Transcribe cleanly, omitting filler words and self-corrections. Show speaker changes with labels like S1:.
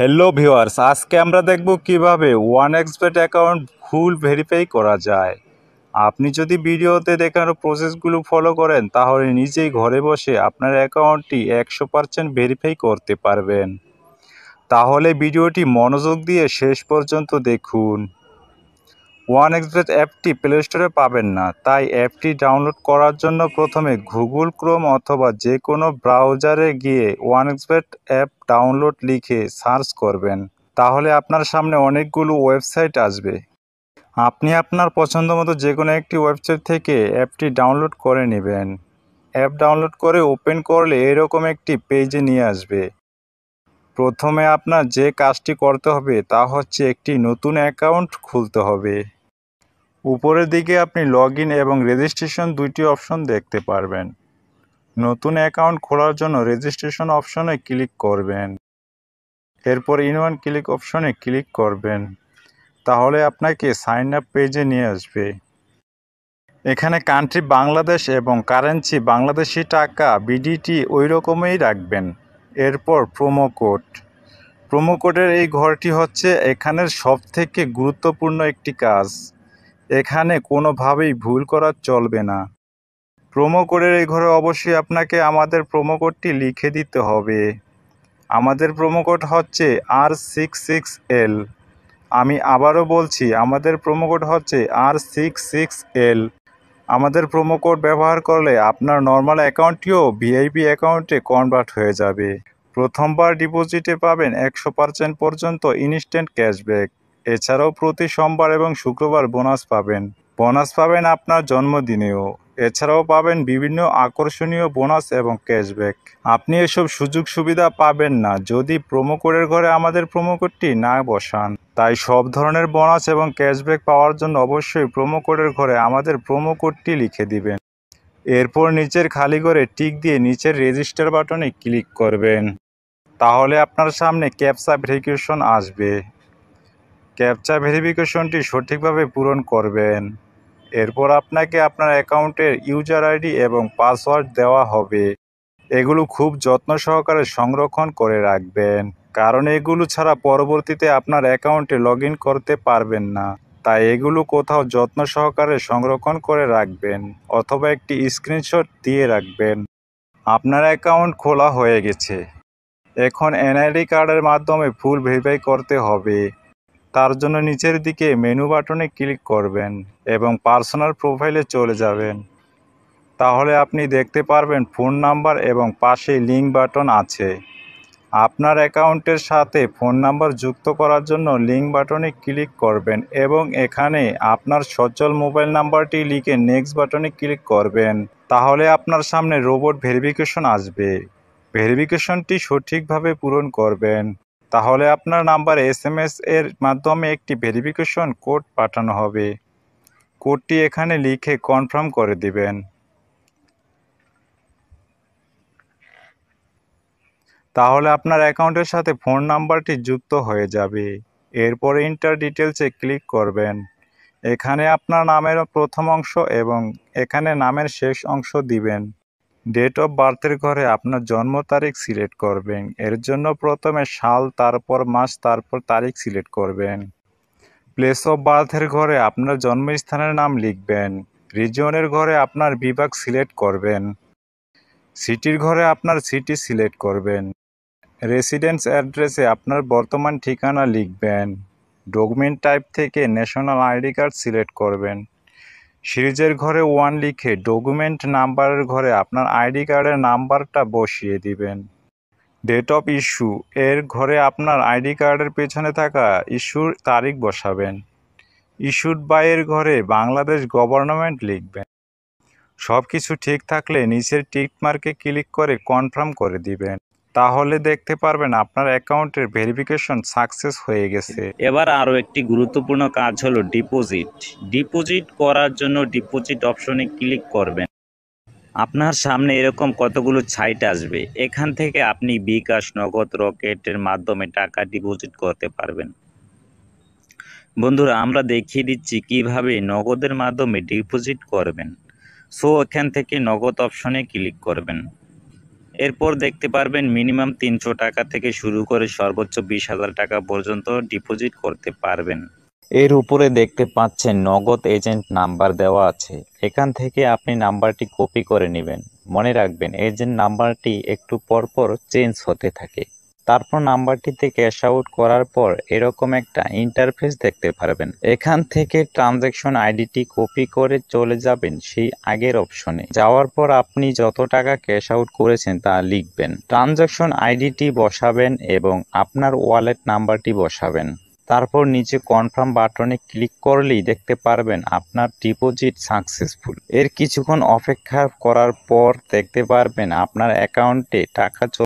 S1: Hello viewers, আজকে আমরা দেখব কিভাবে ওয়ানএক্সবেট অ্যাকাউন্ট ভুল ভেরিফাই করা যায়। আপনি যদি ভিডিওতে দেখানো প্রসেসগুলো ফলো করেন তাহলে নিজেই ঘরে বসে আপনার অ্যাকাউন্টটি 100% ভেরিফাই করতে পারবেন। তাহলে ভিডিওটি মনোযোগ দিয়ে শেষ পর্যন্ত দেখুন। ওয়ানএক্সবেট অ্যাপটি প্লে স্টোরে পাবেন না, তাই অ্যাপটি ডাউনলোড করার জন্য প্রথমে গুগল ক্রোম অথবা যে কোনো ব্রাউজারে গিয়ে ওয়ানএক্সবেট অ্যাপ ডাউনলোড লিখে সার্চ করবেন। তাহলে আপনার সামনে অনেকগুলো ওয়েবসাইট আসবে। আপনি আপনার পছন্দ মতো যে কোনো একটি ওয়েবসাইট থেকে অ্যাপটি ডাউনলোড করে নেবেন। অ্যাপ ডাউনলোড করে ওপেন করলে এরকম একটি পেজে নিয়ে আসবে। প্রথমে আপনার যে কাজটি করতে হবে তা হচ্ছে একটি নতুন অ্যাকাউন্ট খুলতে হবে। উপরের দিকে আপনি লগইন এবং রেজিস্ট্রেশন দুইটি অপশন দেখতে পারবেন। নতুন অ্যাকাউন্ট খোলার জন্য রেজিস্ট্রেশন অপশনে ক্লিক করবেন। এরপর ইন ওয়ান ক্লিক অপশনে ক্লিক করবেন। তাহলে আপনাকে সাইন আপ পেজে নিয়ে আসবে। এখানে কান্ট্রি বাংলাদেশ এবং কারেন্সি বাংলাদেশি টাকা বিডিটি ওই রকমই রাখবেন। এরপর প্রোমো কোডের এই ঘরটি হচ্ছে এখানের সবথেকে গুরুত্বপূর্ণ একটি কাজ। এখানে কোনোভাবেই ভুল করা চলবে না। প্রোমো কোডের এই ঘরে অবশ্যই আপনাকে আমাদের প্রোমো কোডটি লিখে দিতে হবে। আমাদের প্রোমো কোড হচ্ছে R66L। আমি আবারও বলছি, আমাদের প্রোমো কোড হচ্ছে R66L। আমাদের প্রোমো কোড ব্যবহার করলে আপনার নর্মাল অ্যাকাউন্টটিও ভিআইপি অ্যাকাউন্টে কনভার্ট হয়ে যাবে। প্রথমবার ডিপোজিটে পাবেন 100% পর্যন্ত ইনস্ট্যান্ট ক্যাশব্যাক। এছাড়াও প্রতি সোমবার এবং শুক্রবার বোনাস পাবেন আপনার জন্মদিনেও। এছাড়াও পাবেন বিভিন্ন আকর্ষণীয় বোনাস এবং ক্যাশব্যাক। আপনি এসব সুযোগ সুবিধা পাবেন না যদি প্রোমো কোডের ঘরে আমাদের প্রোমো কোডটি না বসান। তাই সব ধরনের বোনাস এবং ক্যাশব্যাক পাওয়ার জন্য অবশ্যই প্রোমো কোডের ঘরে আমাদের প্রোমো কোডটি লিখে দিবেন। এরপর নিচের খালি ঘরে টিক দিয়ে নিচের রেজিস্টার বাটনে ক্লিক করবেন। তাহলে আপনার সামনে ক্যাপচা ভেরিফিকেশন আসবে। ক্যাপচা ভেরিফিকেশনটি সঠিকভাবে পূরণ করবেন। এরপর আপনাকে আপনার অ্যাকাউন্টের ইউজার আইডি এবং পাসওয়ার্ড দেওয়া হবে। এগুলো খুব যত্ন সহকারে সংরক্ষণ করে রাখবেন, কারণ এগুলো ছাড়া পরবর্তীতে আপনার অ্যাকাউন্টে লগ ইন করতে পারবেন না। তাই এগুলো কোথাও যত্ন সহকারে সংরক্ষণ করে রাখবেন অথবা একটি স্ক্রিনশট দিয়ে রাখবেন। আপনার অ্যাকাউন্ট খোলা হয়ে গেছে। এখন এনআইডি কার্ডের মাধ্যমে ফুল ভেরিফাই করতে হবে। তার জন্য নিচের দিকে মেনু বাটনে ক্লিক করবেন এবং পার্সোনাল প্রোফাইলে চলে যাবেন। তাহলে আপনি দেখতে পারবেন ফোন নাম্বার এবং পাশে লিঙ্ক বাটন আছে। আপনার অ্যাকাউন্টের সাথে ফোন নাম্বার যুক্ত করার জন্য লিঙ্ক বাটনে ক্লিক করবেন এবং এখানে আপনার সচল মোবাইল নাম্বারটি লিখে নেক্সট বাটনে ক্লিক করবেন। তাহলে আপনার সামনে রোবট ভেরিফিকেশন আসবে। ভেরিফিকেশনটি সঠিকভাবে পূরণ করবেন। তাহলে আপনার নাম্বারে SMS এর মাধ্যমে একটি ভেরিফিকেশন কোড পাঠানো হবে। কোডটি এখানে লিখে কনফার্ম করে দিবেন। তাহলে আপনার অ্যাকাউন্টের সাথে ফোন নাম্বারটি যুক্ত হয়ে যাবে। এরপরে ইন্টার ডিটেলসে ক্লিক করবেন। এখানে আপনার নামের প্রথম অংশ এবং এখানে নামের শেষ অংশ দিবেন। ডেট অফ বার্থের ঘরে আপনার জন্ম তারিখ সিলেক্ট করবেন। এর জন্য প্রথমে সাল, তারপর মাস, তারপর তারিখ সিলেক্ট করবেন। প্লেস অফ বার্থের ঘরে আপনার জন্মস্থানের নাম লিখবেন। রিজিয়নের ঘরে আপনার বিভাগ সিলেক্ট করবেন। সিটির ঘরে আপনার সিটি সিলেক্ট করবেন। রেসিডেন্স অ্যাড্রেসে আপনার বর্তমান ঠিকানা লিখবেন। ডকুমেন্ট টাইপ থেকে ন্যাশনাল আইডি কার্ড সিলেক্ট করবেন। সিরিজের ঘরে 1 লিখে ডকুমেন্ট নাম্বারের ঘরে আপনার আইডি কার্ডের নাম্বারটা বসিয়ে দিবেন। ডেট অফ ইস্যু এর ঘরে আপনার আইডি কার্ডের পেছনে থাকা ইস্যুর তারিখ বসাবেন। ইস্যুড বাই এর ঘরে বাংলাদেশ গভর্নমেন্ট লিখবেন। সব কিছু ঠিক থাকলে নিচের টিক মার্কে ক্লিক করে কনফার্ম করে দিবেন। তাহলে দেখতে পারবেন আপনার অ্যাকাউন্টের ভেরিফিকেশন সাকসেস হয়ে গেছে।
S2: এবার আরও একটি গুরুত্বপূর্ণ কাজ হলো ডিপোজিট করার জন্য ডিপোজিট অপশনে ক্লিক করবেন। আপনার সামনে এরকম কতগুলো সাইট আসবে। এখান থেকে আপনি বিকাশ, নগদ, রকেটের মাধ্যমে টাকা ডিপোজিট করতে পারবেন। বন্ধুরা, আমরা দেখিয়ে দিচ্ছি কিভাবে নগদের মাধ্যমে ডিপোজিট করবেন। সো এখান থেকে নগদ অপশনে ক্লিক করবেন। এরপর দেখতে পারবেন মিনিমাম 300 টাকা থেকে শুরু করে সর্বোচ্চ 20,000 টাকা পর্যন্ত ডিপোজিট করতে পারবেন। এর উপরে দেখতে পাচ্ছেন নগদ এজেন্ট নাম্বার দেওয়া আছে। এখান থেকে আপনি নাম্বারটি কপি করে নেবেন। মনে রাখবেন এজেন্ট নাম্বারটি একটু পরপর চেঞ্জ হতে থাকে। তারপর নাম্বারটিতে ক্যাশ আউট করার পর এরকম একটা ইন্টারফেস দেখতে পারবেন। এখান থেকে ট্রানজ্যাকশন আইডিটি কপি করে চলে যাবেন সেই আগের অপশনে। যাওয়ার পর আপনি যত টাকা ক্যাশ আউট করেছেন তা লিখবেন। ট্রানজ্যাকশন আইডিটি বসাবেন এবং আপনার ওয়ালেট নাম্বারটি বসাবেন। তারপর নিচে কনফার্ম বাটনে ক্লিক করলেই দেখতে পারবেন আপনার ডিপোজিট সাকসেসফুল। এর কিছুক্ষণ অপেক্ষা করার পর দেখতে পারবেন আপনার অ্যাকাউন্টে টাকা